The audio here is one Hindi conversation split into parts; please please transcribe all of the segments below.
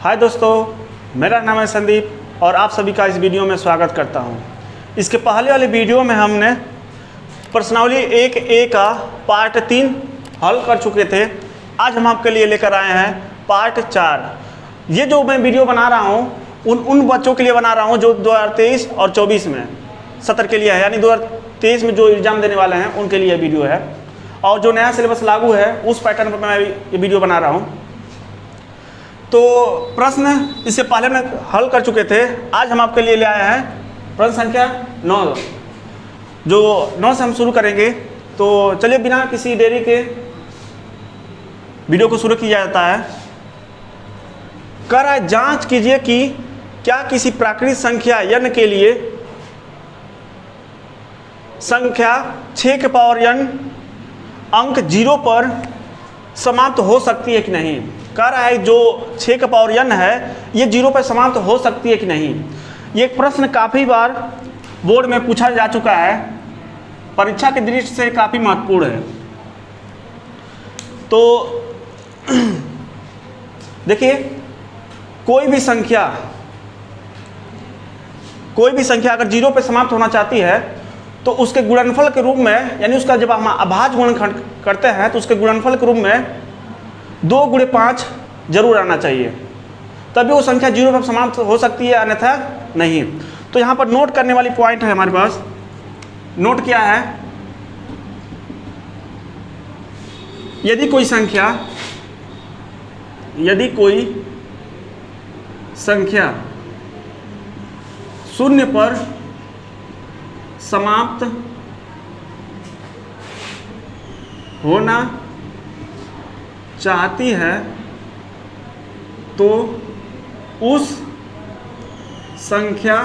हाय दोस्तों, मेरा नाम है संदीप और आप सभी का इस वीडियो में स्वागत करता हूं। इसके पहले वाले वीडियो में हमने प्रश्नावली 1A का पार्ट 3 हल कर चुके थे। आज हम आपके लिए लेकर आए हैं पार्ट 4। ये जो मैं वीडियो बना रहा हूं उन बच्चों के लिए बना रहा हूं जो 2023 और 24 में सत्र के लिए है, यानी 2023 में जो एग्ज़ाम देने वाले हैं उनके लिए वीडियो है। और जो नया सिलेबस लागू है उस पैटर्न पर मैं ये वीडियो बना रहा हूँ। तो प्रश्न इससे पहले में हल कर चुके थे। आज हम आपके लिए ले आए हैं प्रश्न संख्या 9, जो 9 से हम शुरू करेंगे। तो चलिए बिना किसी देरी के वीडियो को शुरू किया जाता है। कर जांच कीजिए कि क्या किसी प्राकृतिक संख्या n के लिए संख्या 6 के पावर n अंक 0 पर समाप्त हो सकती है कि नहीं। कह रहा है जो 6 का पावर n है ये 0 पर समाप्त हो सकती है कि नहीं। ये प्रश्न काफ़ी बार बोर्ड में पूछा जा चुका है, परीक्षा की दृष्टि से काफ़ी महत्वपूर्ण है। तो देखिए, कोई भी संख्या अगर 0 पर समाप्त होना चाहती है तो उसके गुणनफल के रूप में, यानी उसका जब हम अभाज्य गुणनखंड करते हैं तो उसके गुणनफल के रूप में 2 गुणे 5 जरूर आना चाहिए, तभी वो संख्या 0 पर समाप्त हो सकती है, अन्यथा नहीं। तो यहाँ पर नोट करने वाली पॉइंट है हमारे पास। नोट क्या है, यदि कोई संख्या 0 पर समाप्त होना चाहती है तो उस संख्या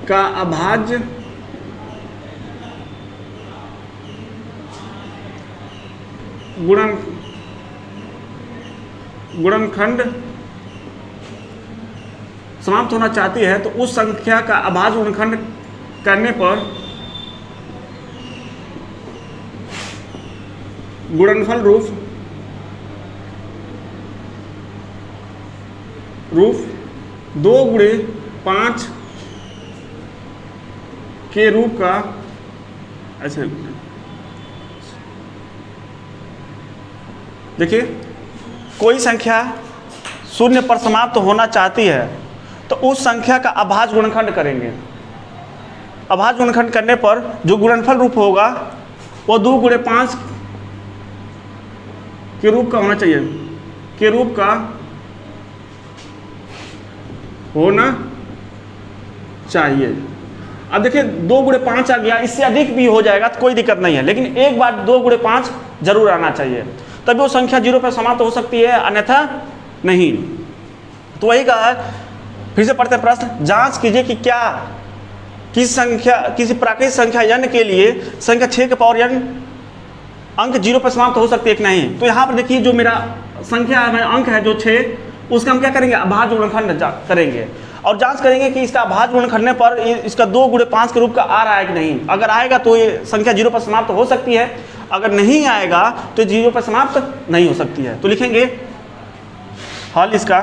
का अभाज्य गुणनखंड समाप्त होना चाहती है तो उस संख्या का अभाज्य गुणनखंड करने पर गुणनफल रूप 2 गुणे 5 के रूप का, अच्छा देखिए, कोई संख्या 0 पर समाप्त होना चाहती है तो उस संख्या का अभाज्य गुणनखंड करेंगे। अभाज्य गुणनखंड करने पर जो गुणनफल रूप होगा वो 2 गुणे 5 के रूप का होना चाहिए, के रूप का होना चाहिए। अब देखिए 2 गुणे 5 आ गया, इससे अधिक भी हो जाएगा तो कोई दिक्कत नहीं है, लेकिन एक बार 2 गुणे 5 जरूर आना चाहिए, तभी वो संख्या 0 पर समाप्त हो सकती है, अन्यथा नहीं। तो वही कहा, फिर से पढ़ते प्रश्न। जांच कीजिए कि क्या किसी प्राकृतिक संख्या n के लिए संख्या 6 के पावर n अंक 0 पर समाप्त हो सकती है कि नहीं। तो यहाँ पर देखिए, जो मेरा संख्या है, अंक है जो 6, उसका हम क्या करेंगे, अभाज्य गुणनखंड करेंगे और जांच करेंगे कि इसका अभाज्य गुणनखंड करने पर इसका 2 गुणे 5 के रूप का आ रहा है कि नहीं। अगर आएगा तो ये संख्या 0 पर समाप्त हो सकती है, अगर नहीं आएगा तो 0 पर समाप्त नहीं हो सकती है। तो लिखेंगे हल इसका,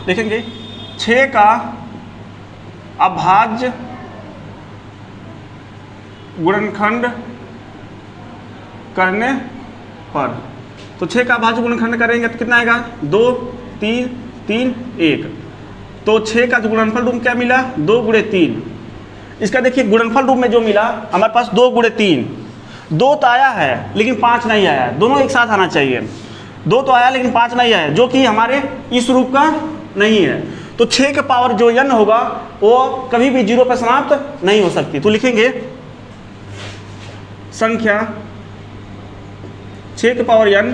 लिखेंगे 6 का अभाज्य गुणनखंड करने पर, तो 6 का अभाज्य गुणनखंड करेंगे तो कितना आएगा, 2 3 3 1। तो 6 का जो गुणनफल रूप क्या मिला, 2 गुणे 3। इसका देखिए गुणनफल रूप में जो मिला हमारे पास 2 गुणे 3, 2 तो आया है लेकिन 5 नहीं आया, दोनों एक साथ आना चाहिए। 2 तो आया लेकिन 5 नहीं आया, जो कि हमारे इस रूप का नहीं है। तो 6 के पावर जो n होगा वो कभी भी 0 पर समाप्त नहीं हो सकती। तो लिखेंगे संख्या 6 के पावर n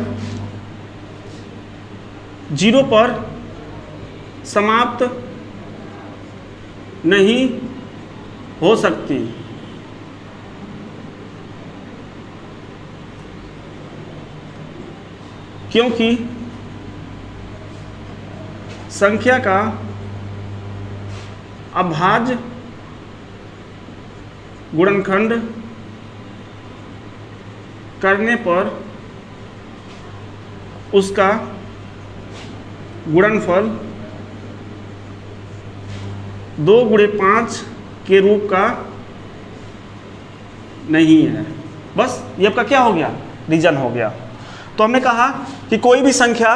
0 पर समाप्त नहीं हो सकती, क्योंकि संख्या का अभाज्य गुणनखंड करने पर उसका गुणनफल 2 गुणे 5 के रूप का नहीं है। बस ये आपका क्या हो गया, रीजन हो गया। तो हमने कहा कि कोई भी संख्या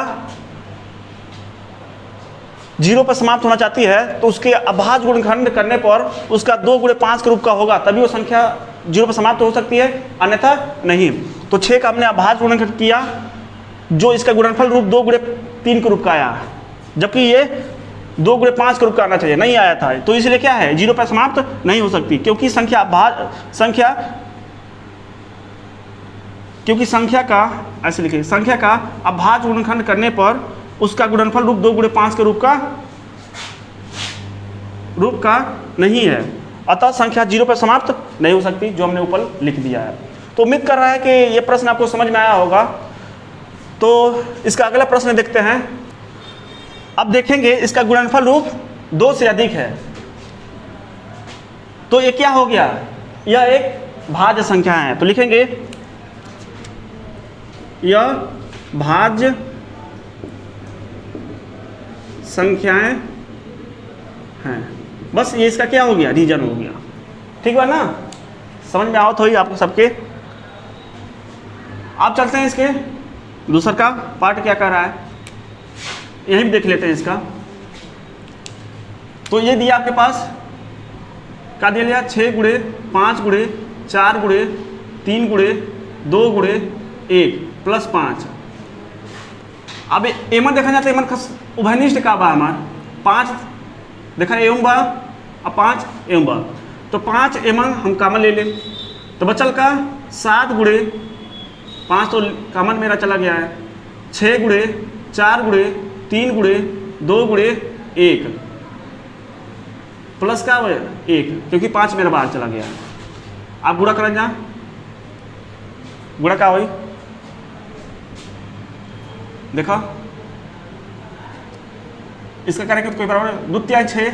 0 पर समाप्त होना चाहती है तो उसके अभाज्य गुणनखंड करने पर उसका 2 गुणे 5 के रूप का होगा, तभी वो संख्या 0 पर समाप्त हो सकती है, अन्यथा नहीं। तो 6 का हमने अभाज्य गुणनखंड किया, जो इसका गुणनफल रूप 2 गुणे 3 के रूप का आया, जबकि ये 2 गुणे 5 के रूप का आना चाहिए, नहीं आया था। तो इसलिए क्या है, 0 पर समाप्त नहीं हो सकती, क्योंकि संख्या का ऐसे लिखिए, संख्या का अभाज्य गुणनखंड करने पर उसका गुणनफल रूप 2 गुणे 5 के रूप का नहीं है, अतः संख्या 0 पर समाप्त नहीं हो सकती, जो हमने ऊपर लिख दिया है। तो उम्मीद कर रहा है कि ये प्रश्न आपको समझ में आया होगा। तो इसका अगला प्रश्न देखते हैं। अब देखेंगे इसका गुणनफल रूप 2 से अधिक है, तो ये क्या हो गया, यह एक भाज्य संख्या है। तो लिखेंगे यह भाज्य संख्याएं हैं। बस ये इसका क्या हो गया, रीजन हो गया। ठीक है ना, समझ में आओ तो ही आपको सबके। आप चलते हैं इसके दूसर का पार्ट क्या कर रहा है, यही भी देख लेते हैं इसका। तो ये दिया आपके पास, क्या दिया लिया, 6 गुणे 5 गुणे 4 गुणे 3 गुणे 2 गुणे 1 प्लस 5। अब एमन देखा जाता है, एमन उभयनिष्ठ का बा हमार 5 देखा एवं बा, अब 5 एवं बा, तो 5 एमन हम कॉमन ले लें, तो बचल का 7 गुणे 5 तो कॉमन मेरा चला गया है, 6 गुणे 4 गुणे 3 गुणे 2 गुणे 1 प्लस का 1, क्योंकि 5 मेरा बाहर चला गया है। आप गुणा करें जा, गुणा क्या हुई देखो, इसका करेंगे तो कोई बराबर, द्वितीय 6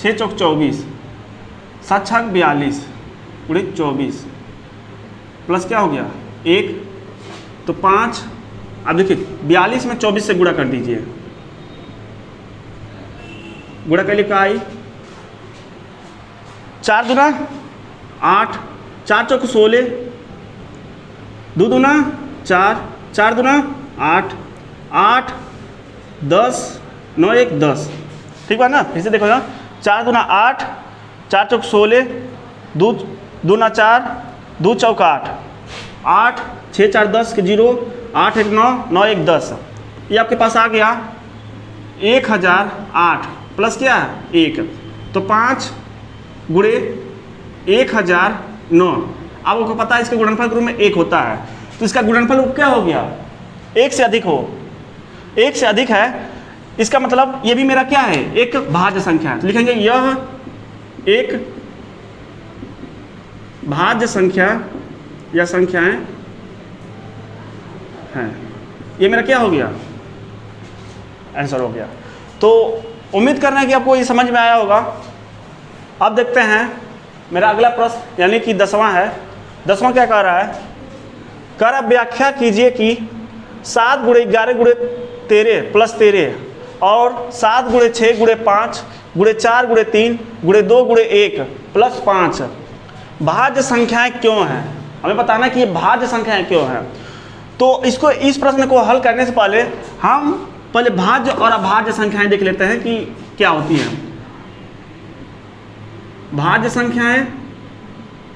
6 चौक 24 7 छक 42 गुणे 24 प्लस क्या हो गया 1, तो 5। अब देखिए 42 में 24 से गुणा कर दीजिए, गुणा कर लिए क्या आई, 4 दूना 8, 4 चौक 16, 2 दूना 4, 4 दूना 8, 8 10 9 1 10। ठीक है ना, फिर से देखो ना, 4 दूना 8, 4 चौक 16, 2 दूना 4, 2 चौक 8, 8 6 4 10 के 0, 8 1 9 9 1 10। ये आपके पास आ गया 1008 प्लस क्या 1, तो 5 गुणे 1009। अब आपको पता है इसके गुणनफल के रूप में 1 होता है, तो इसका गुणनफल रूप क्या हो गया, 1 से अधिक हो, 1 से अधिक है, इसका मतलब ये भी मेरा क्या है, एक भाज्य संख्या है। तो लिखेंगे यह एक भाज्य संख्या या संख्याएं हैं। ये मेरा क्या हो गया, आंसर हो गया। तो उम्मीद करना है कि आपको ये समझ में आया होगा। अब देखते हैं मेरा अगला प्रश्न, यानी कि 10वां है। 10वां क्या कह रहा है, कह रहा व्याख्या कीजिए कि 7 गुणे 11 गुणे 13 प्लस 13 और 7 गुणे 6 गुणे 5 गुणे 4 गुणे 3 गुणे 2 गुणे 1 प्लस 5 भाज्य संख्याएं क्यों हैं। हमें बताना कि ये भाज्य संख्याएं क्यों हैं। तो इसको, इस प्रश्न को हल करने से पहले हम पहले भाज्य और अभाज्य संख्याएं देख लेते हैं कि क्या होती हैं। भाज्य संख्याएं,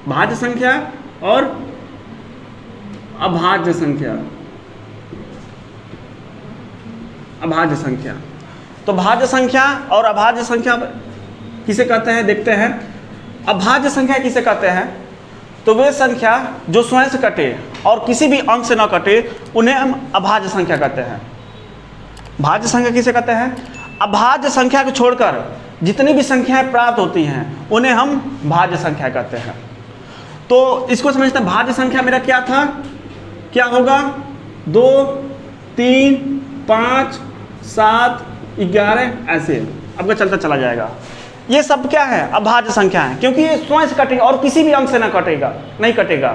भाज्य संख्या और अभाज्य संख्या। अभाज्य संख्या, तो भाज्य संख्या और अभाज्य संख्या किसे कहते हैं, देखते हैं। अभाज्य संख्या किसे कहते हैं, तो वे संख्या जो स्वयं से कटे और किसी भी अंक से न कटे, उन्हें हम अभाज्य संख्या कहते हैं। भाज्य संख्या किसे कहते हैं, अभाज्य संख्या को छोड़कर जितनी भी संख्याएं प्राप्त होती हैं उन्हें हम भाज्य संख्या कहते हैं। तो इसको समझते हैं, भाज्य संख्या मेरा क्या था, क्या होगा, 2 3 5 7 11 ऐसे आपका चलता चला जाएगा। ये सब क्या है, अभाज्य संख्या है, क्योंकि ये स्वयं से कटेगा और किसी भी अंक से ना कटेगा, नहीं कटेगा।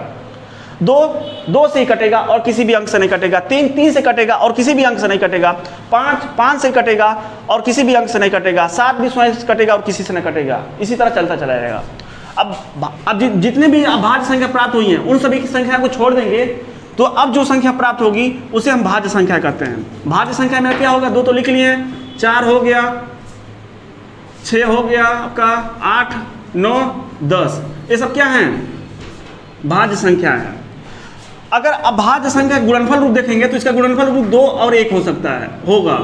2 से ही कटेगा और किसी भी अंक से नहीं कटेगा। 3 से कटेगा और किसी भी अंक से नहीं कटेगा। 5 से कटेगा और किसी भी अंक से नहीं कटेगा। 7 भी स्वयं से कटेगा और किसी से नहीं कटेगा। इसी तरह चलता चला जाएगा। अब जितने भी अभाज्य संख्या प्राप्त हुई हैं उन सभी की संख्या को छोड़ देंगे तो अब जो संख्या प्राप्त होगी उसे हम भाज्य संख्या कहते हैं। भाज्य संख्या में क्या होगा, 2 तो लिख लिए हैं, 4 हो गया, 6 हो गया आपका, 8, 9, 10, ये सब क्या हैं, भाज्य संख्या है। अगर अभाज्य संख्या का गुणनफल रूप देखेंगे तो इसका गुणनफल रूप 2 और 1 हो सकता है, होगा।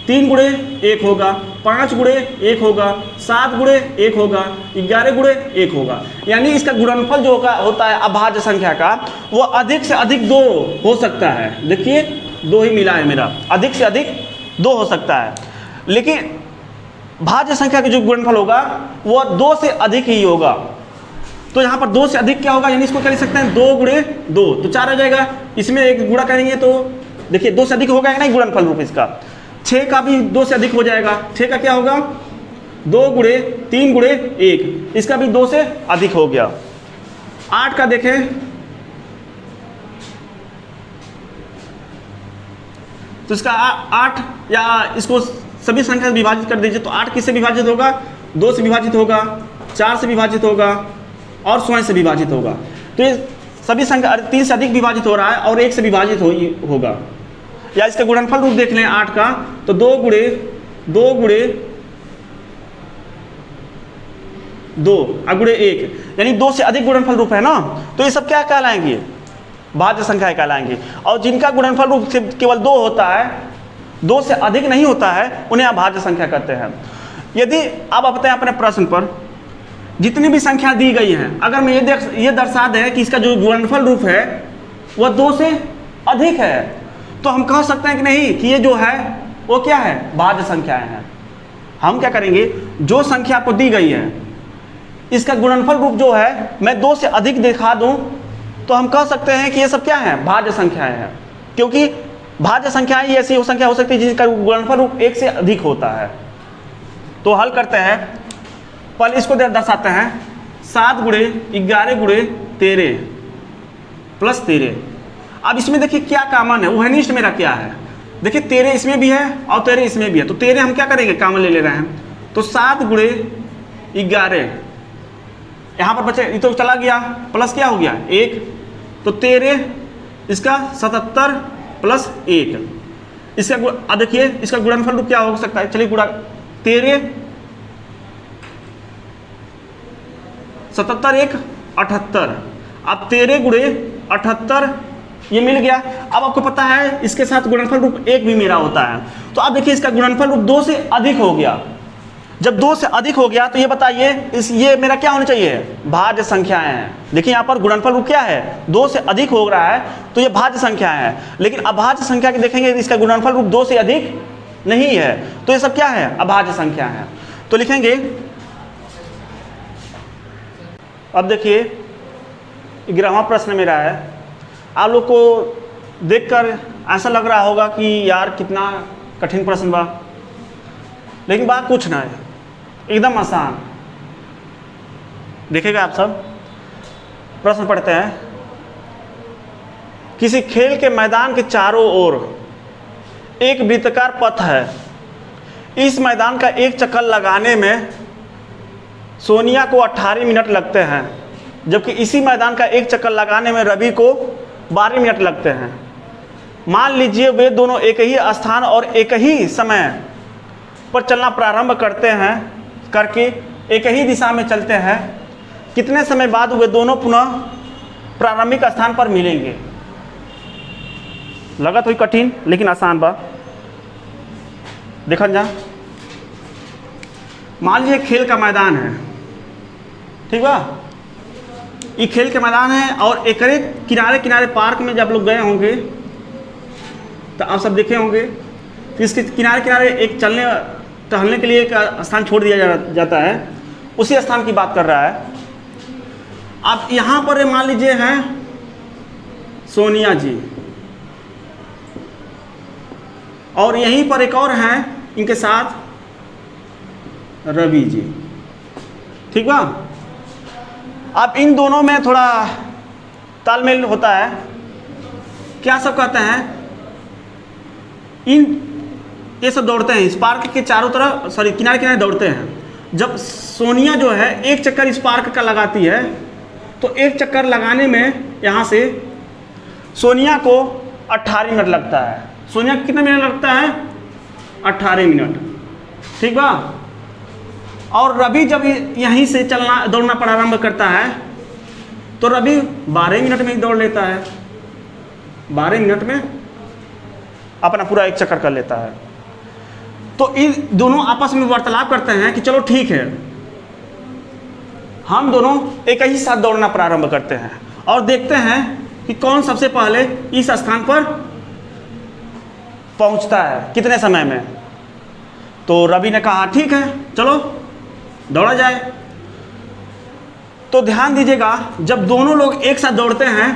3 गुणे 1 होगा, 5 गुणे 1 होगा, 7 गुणे 1 होगा, 11 गुणे 1 होगा। यानी इसका गुणनफल जो होता है अभाज्य संख्या का वो अधिक से अधिक 2 हो सकता है। देखिए 2 ही मिला है मेरा, अधिक से अधिक 2 हो सकता है। लेकिन भाज्य संख्या का जो गुणनफल होगा वो 2 से अधिक ही होगा। तो यहाँ पर 2 से अधिक क्या होगा, यानी इसको क्या लिख सकते हैं, 2 गुणे 2 तो 4 आ जाएगा। इसमें एक गुणा करेंगे तो देखिए 2 से अधिक होगा या नहीं गुणनफल रूप इसका। 6 का भी 2 से अधिक हो जाएगा। 6 का क्या होगा, 2 गुणे 3 गुणे 1, इसका भी 2 से अधिक हो गया। 8 का देखें तो इसका 8 या इसको सभी संख्या से विभाजित कर दीजिए तो 8 किससे विभाजित होगा, 2 से विभाजित होगा, 4 से विभाजित होगा और स्वयं से विभाजित होगा। तो ये सभी संख्या 3 से अधिक विभाजित हो रहा है और 1 से विभाजित होगा। या इसका गुणनफल रूप देख लें 8 का तो 2 गुणे 2 गुणे 2 गुणे 1, यानी 2 से अधिक गुणनफल रूप है ना। तो ये सब क्या कहलाएंगे, भाज्य संख्या कहलाएंगे। और जिनका गुणनफल रूप केवल 2 होता है, 2 से अधिक नहीं होता है, उन्हें अभाज्य संख्या कहते हैं। यदि अब आप बताएं अपने प्रश्न पर जितनी भी संख्या दी गई हैं, अगर मैं ये दर्शा दें कि इसका जो गुणनफल रूप है वह 2 से अधिक है तो हम कह सकते हैं कि नहीं कि ये जो है वो क्या है, भाज्य संख्याएं हैं। हम क्या करेंगे, जो संख्या आपको दी गई है इसका गुणनफल रूप जो है मैं 2 से अधिक दिखा दूं तो हम कह सकते हैं कि ये सब क्या है, भाज्य संख्याएं हैं। क्योंकि भाज्य संख्याएं ऐसी संख्या हो सकती है जिसका गुणनफल रूप 1 से अधिक होता है। तो हल करते हैं, पहले इसको दर्शाते हैं 7 गुणे 11 गुणे 13 प्लस 13। अब इसमें देखिए क्या कॉमन है, उभयनिष्ठ मेरा क्या है, देखिए 13 इसमें भी है और 13 इसमें भी है। तो 13 हम क्या करेंगे, कॉमन ले रहे हैं। तो 7 गुणे 11 यहाँ पर बचे, ये तो चला गया, प्लस क्या हो गया 1, तो 13 इसका 77 प्लस 1 इसका। अब देखिए इसका गुणनफल रूप क्या हो सकता है, चलिए गुणा 13 77 1 78। अब 13 गुणे 78 ये मिल गया। अब आपको पता है इसके साथ गुणनफल रूप 1 भी मेरा होता है। तो अब देखिए इसका गुणनफल रूप 2 से अधिक हो गया। जब 2 से अधिक हो गया तो ये बताइए ये मेरा क्या होना चाहिए, भाज्य संख्याएं हैं। देखिए यहाँ पर गुणनफल रूप क्या है, 2 से अधिक हो रहा है तो ये भाज्य संख्याएं हैं। लेकिन अभाज्य संख्या के देखेंगे इसका गुणनफल रूप 2 से अधिक नहीं है तो ये सब क्या है, अभाज्य संख्या है। तो लिखेंगे, अब देखिए 11वां प्रश्न मेरा है। आप लोग को देखकर ऐसा लग रहा होगा कि यार कितना कठिन प्रश्न बा, लेकिन बात कुछ ना है, एकदम आसान। देखिएगा आप सब, प्रश्न पढ़ते हैं। किसी खेल के मैदान के चारों ओर एक वृत्ताकार पथ है। इस मैदान का एक चक्कर लगाने में सोनिया को 18 मिनट लगते हैं, जबकि इसी मैदान का एक चक्कर लगाने में रवि को 12 मिनट लगते हैं। मान लीजिए वे दोनों एक ही स्थान और एक ही समय पर चलना प्रारंभ करते हैं, करके एक ही दिशा में चलते हैं। कितने समय बाद वे दोनों पुनः प्रारंभिक स्थान पर मिलेंगे। लगा थोड़ी कठिन लेकिन आसान बा, देखा जा। मान लीजिए खेल का मैदान है, ठीक बा, ये खेल के मैदान है और एक किनारे किनारे पार्क में जब लोग गए होंगे तो आप सब देखे होंगे कि इसके किनारे किनारे एक चलने टहलने के लिए एक स्थान छोड़ दिया जाता है। उसी स्थान की बात कर रहा है। अब यहाँ पर मान लीजिए हैं सोनिया जी और यहीं पर एक और हैं इनके साथ रवि जी, ठीक बा। अब इन दोनों में थोड़ा तालमेल होता है। क्या सब कहते हैं, ये सब दौड़ते हैं स्पार्क के चारों तरफ, सॉरी किनारे किनारे दौड़ते हैं। जब सोनिया जो है एक चक्कर स्पार्क का लगाती है तो एक चक्कर लगाने में यहाँ से सोनिया को 18 मिनट लगता है। सोनिया को कितना मिनट लगता है? 18 मिनट, ठीक बा। और रवि जब यहीं से चलना दौड़ना प्रारंभ करता है तो रवि 12 मिनट में ही दौड़ लेता है, 12 मिनट में अपना पूरा एक चक्कर कर लेता है। तो इन दोनों आपस में वार्तालाप करते हैं कि चलो ठीक है, हम दोनों एक ही साथ दौड़ना प्रारंभ करते हैं और देखते हैं कि कौन सबसे पहले इस स्थान पर पहुंचता है, कितने समय में। तो रवि ने कहा ठीक है चलो दौड़ा जाए। तो ध्यान दीजिएगा, जब दोनों लोग एक साथ दौड़ते हैं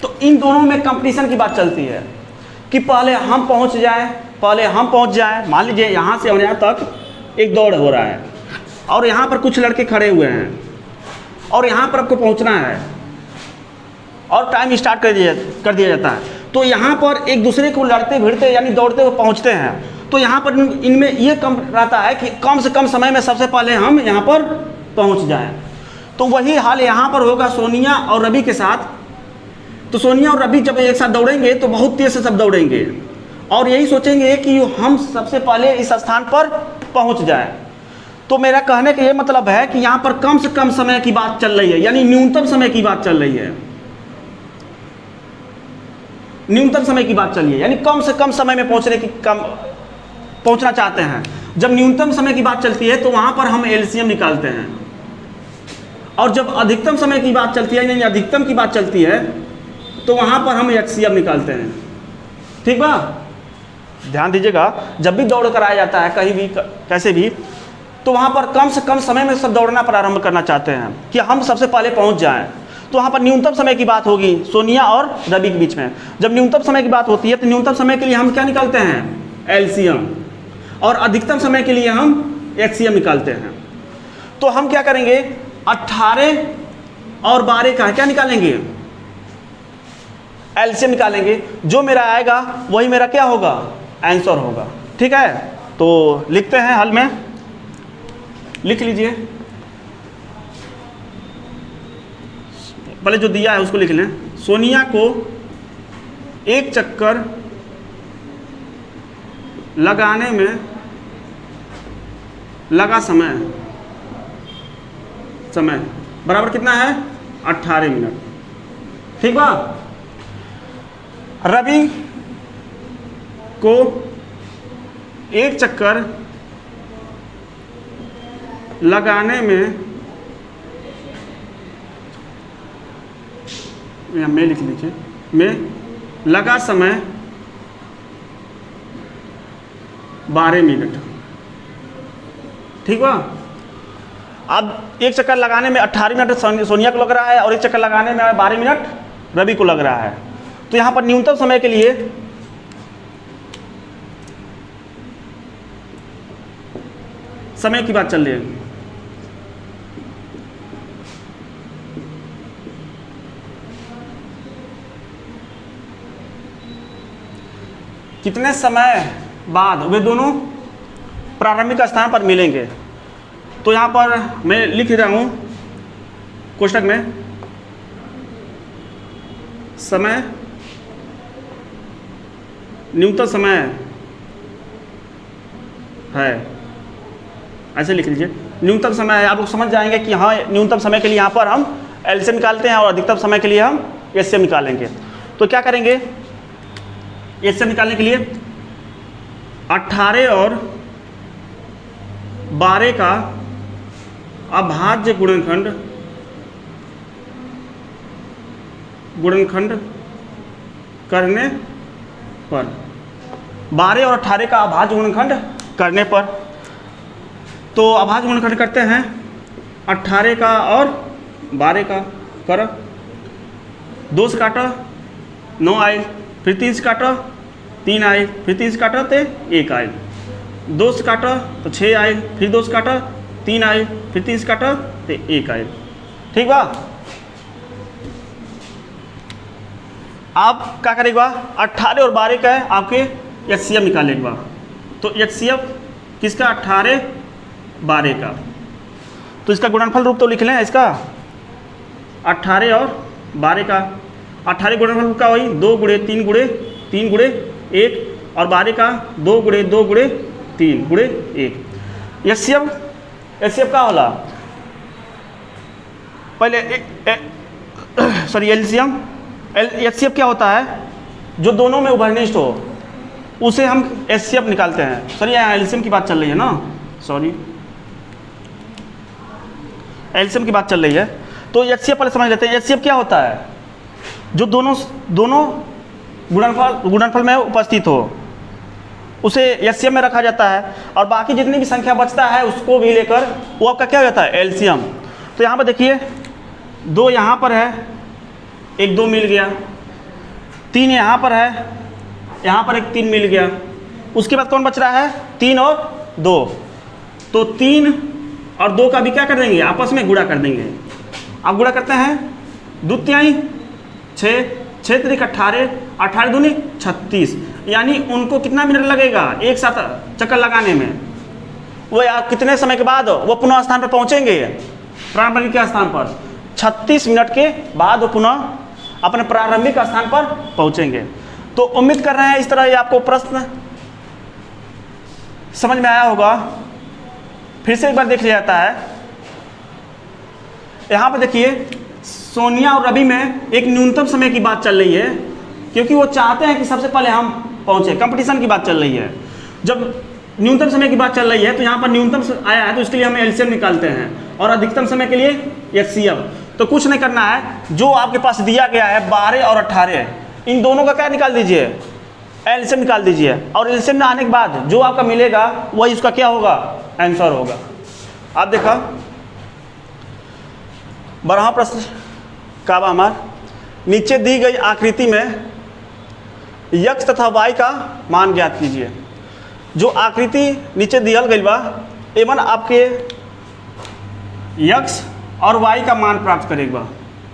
तो इन दोनों में कंपटीशन की बात चलती है कि पहले हम पहुंच जाएं। मान लीजिए यहाँ से यहाँ तक एक दौड़ हो रहा है और यहाँ पर कुछ लड़के खड़े हुए हैं और यहाँ पर आपको पहुँचना है और टाइम स्टार्ट कर दिया जाता है। तो यहाँ पर एक दूसरे को लड़ते भिड़ते यानी दौड़ते हुए पहुँचते हैं। तो यहाँ पर इनमें ये कम रहता है कि कम से कम समय में सबसे पहले हम यहाँ पर पहुँच जाएं। तो वही हाल यहाँ पर होगा सोनिया और रवि के साथ। तो सोनिया और रवि जब एक साथ दौड़ेंगे तो बहुत तेज से सब दौड़ेंगे और यही सोचेंगे कि हम सबसे पहले इस स्थान पर पहुँच जाएं। तो मेरा कहने का ये मतलब है कि यहाँ पर कम से कम समय की बात चल रही है, यानी न्यूनतम समय की बात चल रही है। न्यूनतम समय की बात चल रही है यानी कम से कम समय में पहुंचना चाहते हैं। जब न्यूनतम समय की बात चलती है तो वहां पर हम एलसीएम निकालते हैं और जब अधिकतम समय की बात चलती है यानी अधिकतम की बात चलती है तो वहां पर हम एचसीएम निकालते हैं। ठीक बा, ध्यान दीजिएगा, जब भी दौड़ कराया जाता है कहीं भी कैसे भी, तो वहां पर कम से कम समय में सब दौड़ना प्रारंभ करना चाहते हैं कि हम सबसे पहले पहुंच जाएं। तो वहाँ पर न्यूनतम समय की बात होगी सोनिया और रवि के बीच में। जब न्यूनतम समय की बात होती है तो न्यूनतम समय के लिए हम क्या निकालते हैं? एलसीएम। और अधिकतम समय के लिए हम एचसीएम निकालते हैं। तो हम क्या करेंगे, 18 और 12 का क्या निकालेंगे? एलसीएम निकालेंगे। जो मेरा आएगा वही मेरा क्या होगा? आंसर होगा। ठीक है, तो लिखते हैं हल में, लिख लीजिए। पहले जो दिया है उसको लिख लें। सोनिया को एक चक्कर लगाने में लगा समय बराबर कितना है? 18 मिनट। ठीक बा। रवि को एक चक्कर लगाने में, या में लिख लीजिए, में लगा समय 12 मिनट। ठीक बा। अब एक चक्कर लगाने में 18 मिनट सोनिया को लग रहा है और एक चक्कर लगाने में 12 मिनट रवि को लग रहा है। तो यहाँ पर न्यूनतम समय के लिए समय की बात चल रही है। कितने समय बाद वे दोनों प्रारंभिक स्थान पर मिलेंगे? तो यहाँ पर मैं लिख रहा हूँ कोष्ठक में, समय, न्यूनतम समय है, ऐसे लिख लीजिए। न्यूनतम समय है, आप लोग समझ जाएंगे कि हाँ न्यूनतम समय के लिए यहाँ पर हम एलसीएम निकालते हैं और अधिकतम समय के लिए हम एचसीएम निकालेंगे। तो क्या करेंगे एचसीएम निकालने के लिए? 18 और 12 का अभाज्य गुणनखंड करने पर, 12 और 18 का अभाज्य गुणनखंड करने पर, तो अभाज्य गुणनखंड करते हैं 18 का और 12 का, कर 2 से काटा 9 आए, फिर 3 से काटा 3 आए, फिर 3 से काटा तो 1 आए, 2 से काटा तो 6 आए, फिर 2 से काटा 3 आए, फिर 3 से काटा तो 1 आए। ठीक बा। आप क्या करेगा, 18 और 12 का है आपके HCF निकालेगा। तो HCF किसका, 18 12 का। तो इसका गुणनफल रूप तो लिख लें इसका, 18 और 12 का। 18 गुणनफल का वही 2 गुणे 3 गुणे 3 गुणे 1, और 12 का 2 गुणे 2 गुणे 3 गुणे 1। HCF का होला पहले सॉरी एलसीएम। HCF क्या होता है, जो दोनों में उभयनिष्ठ हो उसे हम HCF निकालते हैं। सॉरी यहाँ एलसीएम की बात चल रही है ना, सॉरी एलसीएम की बात चल रही है। तो HCF पहले समझ लेते हैं। HCF क्या होता है, जो दोनों गुणनफल में उपस्थित हो उसे HCF में रखा जाता है, और बाकी जितनी भी संख्या बचता है उसको भी लेकर वो आपका क्या हो जाता है, एलसीएम। तो यहाँ पर देखिए 2 यहाँ पर है, एक 2 मिल गया, 3 यहाँ पर है, यहाँ पर एक 3 मिल गया। उसके बाद कौन बच रहा है, 3 और 2। तो 3 और 2 का भी क्या कर देंगे, आपस में गुणा कर देंगे। आप गुणा करते हैं, 2 तिहाई 6, 6 तिरिक 18, 18 दूनी 36, यानी उनको कितना मिनट लगेगा एक साथ चक्कर लगाने में। वो कितने समय के बाद वो पुनः स्थान पर पहुँचेंगे, प्रारंभिक के स्थान पर 36 मिनट के बाद वो पुनः अपने प्रारंभिक स्थान पर पहुंचेंगे। तो उम्मीद कर रहे हैं इस तरह ये आपको प्रश्न समझ में आया होगा। फिर से एक बार देख लिया जाता है। यहाँ पर देखिए सोनिया और रवि में एक न्यूनतम समय की बात चल रही है, क्योंकि वो चाहते हैं कि सबसे पहले हम पहुंचे, कंपटीशन की बात चल रही है। जब न्यूनतम समय की बात चल रही है तो यहाँ पर न्यूनतम आया है, तो इसके लिए हमें एलसीएम निकालते हैं, और अधिकतम समय के लिए HCF। तो कुछ नहीं करना है, जो आपके पास दिया गया है 12 और 18, इन दोनों का क्या निकाल दीजिए, एलसीएम निकाल दीजिए, और एलसीएम में आने के बाद जो आपका मिलेगा वही उसका क्या होगा, आंसर होगा। आप देखा 12वां प्रश्न का हमार नीचे दी गई आकृति में x तथा y का मान ज्ञात कीजिए। जो आकृति नीचे दियल गई बा एवं आपके x और y का मान प्राप्त करेगा,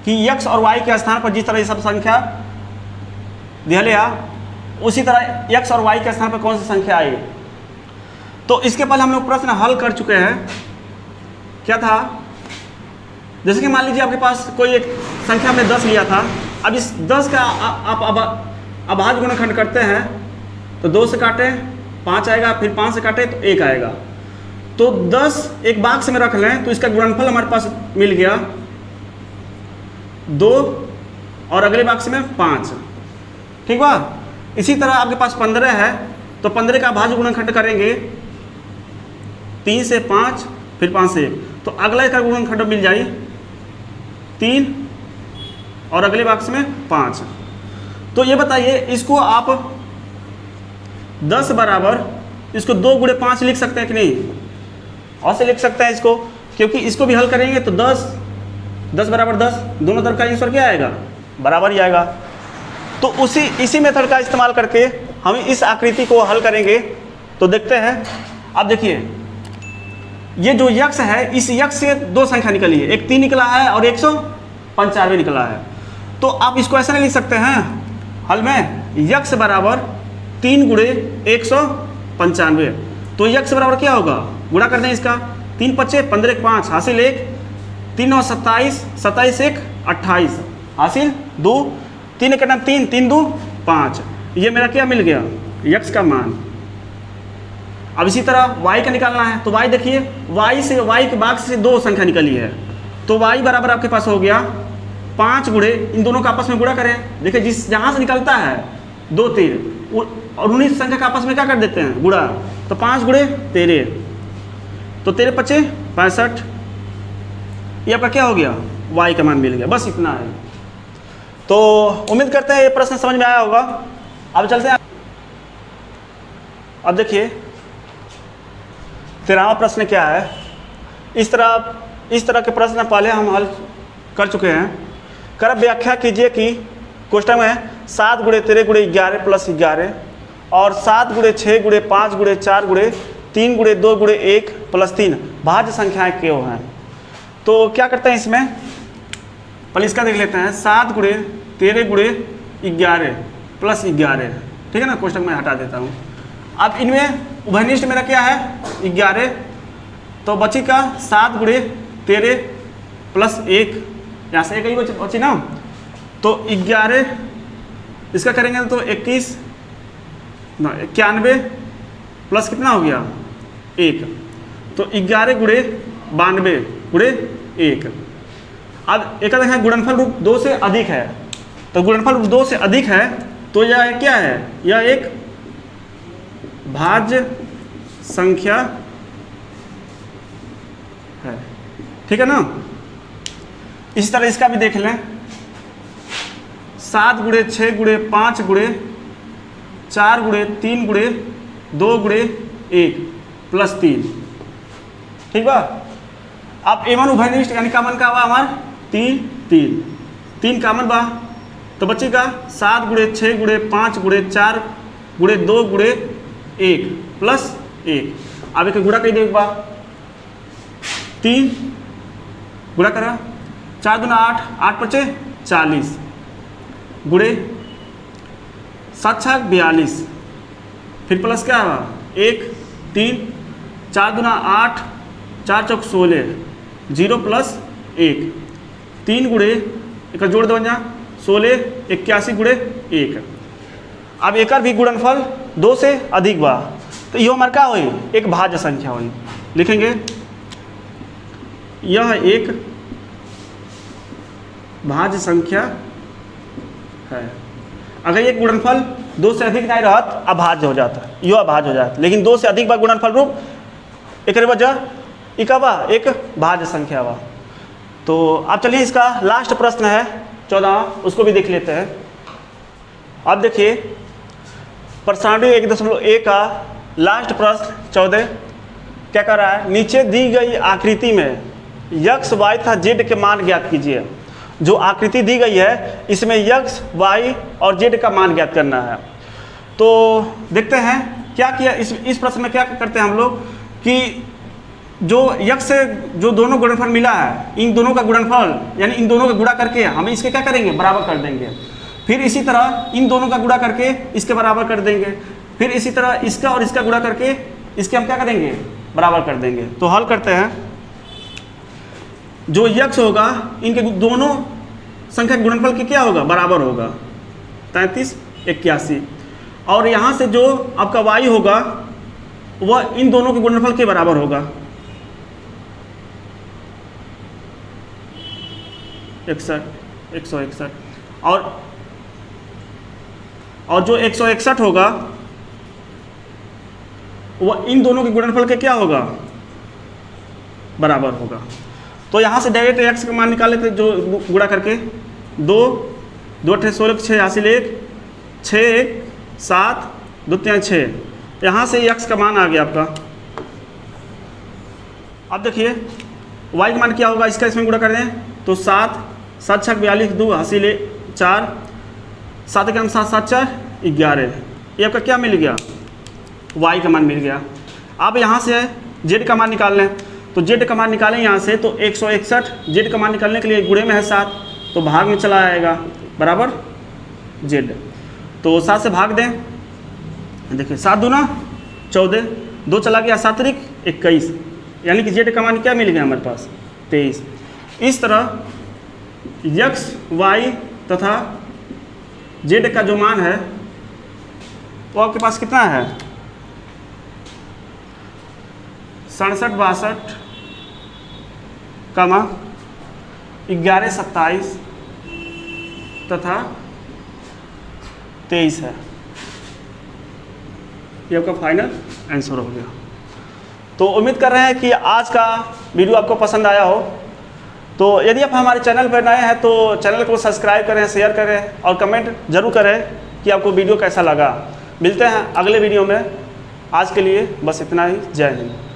कि x और y के स्थान पर जिस तरह ये सब संख्या दिहले आ, उसी तरह x और y के स्थान पर कौन सी संख्या आई। तो इसके पहले हम लोग प्रश्न हल कर चुके हैं। क्या था, जैसे कि मान लीजिए आपके पास कोई एक संख्या हमने 10 लिया था। अब इस 10 का आप अभाज्य गुणनखंड करते हैं, तो 2 से काटे 5 आएगा, फिर 5 से काटे तो 1 आएगा। तो 10 एक बाक्स में रख लें तो इसका गुणनफल हमारे पास मिल गया 2, और अगले बाक्स में 5। ठीक बा। इसी तरह आपके पास 15 है, तो 15 का अभाज्य गुणनखंड करेंगे 3 से 5, फिर 5 से 1, तो अगले का गुणनखंड मिल जाए 3, और अगले बाक्स में 5। तो ये बताइए, इसको आप 10 बराबर इसको 2 गुणे 5 लिख सकते हैं कि नहीं, और से लिख सकते हैं इसको, क्योंकि इसको भी हल करेंगे तो 10 बराबर 10, दोनों तरफ का आंसर क्या आएगा, बराबर ही आएगा। तो इसी मेथड का इस्तेमाल करके हम इस आकृति को हल करेंगे। तो देखते हैं। अब देखिए ये जो यक्ष है, इस यक्ष से 2 संख्या निकली है, एक 3 निकला है और 195 निकला है। तो आप इसको ऐसा नहीं लिख सकते हैं हल में, यक्ष बराबर 3 गुणे 195। तो यक्ष बराबर क्या होगा, गुणा कर दें इसका, 3 पच्चे 15 5 हासिल 1, 3 और 27, 27 1 28 हासिल 2, 3 एक 3, 3 2 5। ये मेरा क्या मिल गया, यक्ष का मान। अब इसी तरह y का निकालना है, तो y देखिए y से y के बाक्स से 2 संख्या निकली है, तो y बराबर आपके पास हो गया 5 गुणे, इन दोनों का आपस में गुणा करें। देखिए जिस जहाँ से निकलता है 2 3, और 19 संख्या का आपस में क्या कर देते हैं, गुणा। तो 5 गुणे 13, तो 13 पच्चे 65। ये आपका क्या हो गया, y का मान मिल गया। बस इतना है। तो उम्मीद करते हैं ये प्रश्न समझ में आया होगा। अब चलते हैं। अब देखिए 13वां प्रश्न क्या है। इस तरह के प्रश्न पहले हम हल कर चुके हैं। कर व्याख्या कीजिए कि क्वेश्चन में 7 गुणे 13 गुणे 11 प्लस 11, और 7 गुणे 6 गुणे 5 गुणे 4 गुणे 3 गुणे 2 गुणे 1 प्लस 3 भाज्य संख्याएं क्यों हैं। तो क्या करते हैं इसमें, पहले इसका देख लेते हैं। 7 गुणे 13 गुणे 11 प्लस 11, ठीक है ना, कोष्टक में हटा देता हूँ। अब इनमें उभयनिष्ठ मेरा क्या है 11, तो बची का 7 गुणे 13 प्लस 1, यहाँ से एक ही बची ना, तो 11 इसका करेंगे तो 21 ना 91 प्लस कितना हो गया 1, तो 11 गुणे 92 गुणे 1। अब एक देखें गुणनफल रूप 2 से अधिक है, तो गुणनफल रूप 2 से अधिक है तो यह क्या है, यह एक भाज्य संख्या है, ठीक है ना। इसी तरह इसका भी देख लें, 7 गुणे 6 गुणे 5 गुणे 4 गुणे 3 गुणे 2 गुणे 1 प्लस 3, ठीक बा। अब एवन उभयनिष्ठ यानी कामन का हुआ हमारा 3 कामन बा, तो बचेगा 7 गुणे 6 गुणे 5 गुणे 4 गुणे 2 गुणे 1 प्लस 1। अब एक गुणा कही देख बा, 3 गुणा करा 4 दूना 8, 8 पचे 40 गुणे 7 छक 42, फिर प्लस क्या हुआ 1 3 4 दूना 8, 4 चौक 16 0 प्लस 1, 3 गुणे एक जोड़ दो 16 81 गुणे 1। अब एक भी गुणनफल 2 से अधिक बा, तो यो हमारे क्या हुई एक भाज्य संख्या हुई, लिखेंगे यह एक भाज्य संख्या है। अगर ये गुणनफल 2 से अधिक नहीं रहत अभाज्य हो जाता, यो अभाज्य हो जाता, लेकिन 2 से अधिक बार गुणनफल रूप एक वजह इकाबा एक भाज्य संख्या बा। तो अब चलिए इसका लास्ट प्रश्न है 14, उसको भी देख लेते हैं। अब देखिए प्रश्नावली 1.1 का लास्ट प्रश्न 14 क्या कर रहा है, नीचे दी गई आकृति में x, y तथा z के मान ज्ञात कीजिए। जो आकृति दी गई है इसमें x, y और z का मान ज्ञात करना है। तो देखते हैं क्या किया इस प्रश्न में क्या करते हैं हम लोग कि जो x से जो दोनों गुणनफल मिला है, इन दोनों का गुणनफल यानी इन दोनों का गुणा करके हम इसके क्या करेंगे बराबर कर देंगे। फिर इसी तरह इन दोनों का गुणा करके इसके बराबर कर देंगे। फिर इसी तरह इसका और इसका गुणा करके इसके हम क्या करेंगे बराबर कर देंगे। तो हल करते हैं, जो x होगा इनके दोनों संख्या के गुणनफल के क्या होगा बराबर होगा 33 81, और यहाँ से जो आपका y होगा वह इन दोनों के गुणनफल के बराबर होगा 161, और जो 161 होगा वह इन दोनों के गुणनफल के क्या होगा बराबर होगा। तो यहाँ से डायरेक्ट x का मान निकाल लेते जो गुणा करके 2 2 8 16 6 हासिल 1 6 1 7 2 3 6, यहाँ से x का मान आ गया आपका। अब देखिए y का मान क्या होगा, इसका इसमें गुणा कर दें तो 7 7 6 42 2 हासिल 4 7 के 7 7 4 11, ये आपका क्या मिल गया y का मान मिल गया। अब यहाँ से z का मान निकाल लें, तो z का मान निकालें यहाँ से तो 161, z का मान निकालने के लिए गुणे में है 7 तो भाग में चला आएगा बराबर z, तो 7 से भाग दें, देखिए 7 दूना 14, 2 चला गया 7 त्रिक 21, यानी कि z का मान क्या मिल गया हमारे पास 23। इस तरह x, y तथा z का जो मान है वो आपके पास कितना है 67 62 11 27 तथा 23 है। ये आपका फाइनल आंसर हो गया। तो उम्मीद कर रहे हैं कि आज का वीडियो आपको पसंद आया हो। तो यदि आप हमारे चैनल पर नए हैं तो चैनल को सब्सक्राइब करें, शेयर करें और कमेंट जरूर करें कि आपको वीडियो कैसा लगा। मिलते हैं अगले वीडियो में, आज के लिए बस इतना ही। जय हिंद।